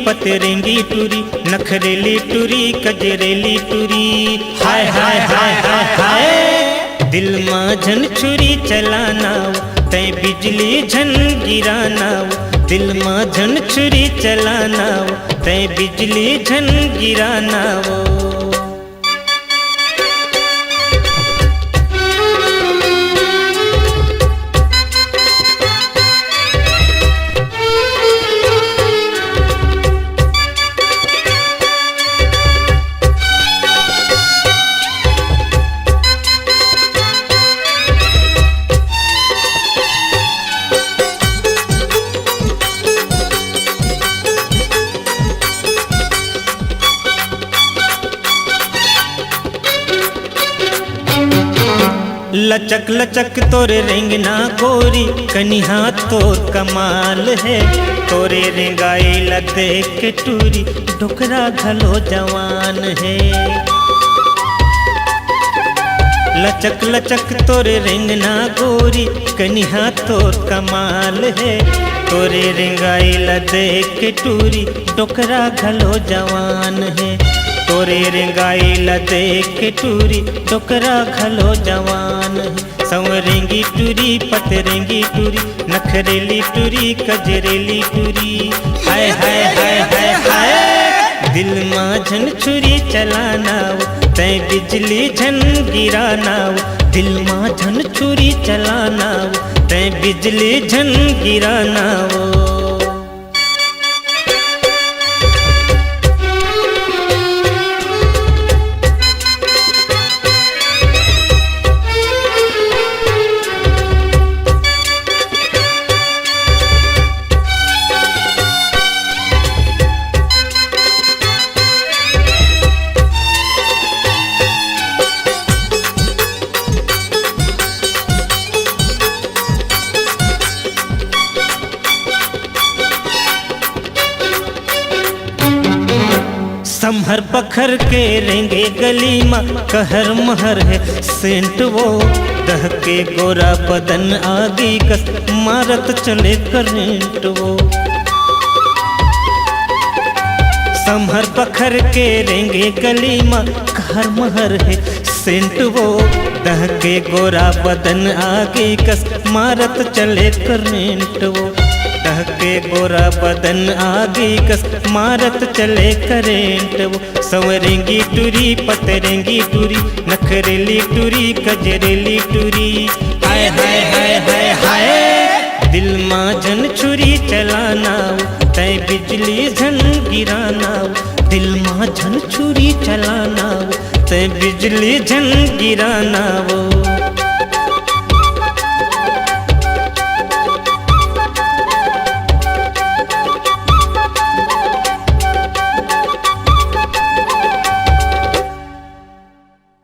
पतरेंगी टूरी, नखरेली टूरी कजरेली टूरी। हाय हाय हाय हाय हाय दिल माझन छुरी चलानाव तय बिजली झन गिरानाव। दिल माझन छुरी चलानाव तय बिजली झन गिरानाव। लचक लचक तोरे रेंगना गोरी, कनिहा तोर कमाल है। तोरे रेंगाई लदे के टूरी, डोकरा घलो जवान है। लचक लचक तोरे रेंगना गोरी, कनिहा तोर कमाल है। तोरे रेंगाई लदे के टूरी, डोकरा घलो जवान है। तोरे रेंगाई लदे के टूरी, डोकरा घलो जवान है। संवरेंगी टूरी पतरेंगी टूरी, नखरेली टूरी कजरेली टूरी। हाय हाय हाय हाय हाय दिल माझन छुरी चलानाव तय बिजली झन गिरानाव। दिल माझन छुरी चलानाव तय बिजली झन गिरानाव। संभर पखर के रेंगे गली में कहर महर है सेंट वो। दह के गोरा बदन आगे कस मारत चले करेंट वो। संभर पखर के रेंगे गली में कहर महर है सेंट वो। दह के गोरा बदन आगे कस मारत चले करेंट वो। दह के गोरा बदन आगे कस मारत चले करेंट वो। संवरेंगी टूरी पतरेंगी टूरी, नखरेली टूरी कजरेली टूरी। हाय हाय हाय हाय हाय दिल माझन छुरी चलानाव तय बिजली झन गिरानाव। दिल माझन छुरी चलानाव तय बिजली झन गिरानाव।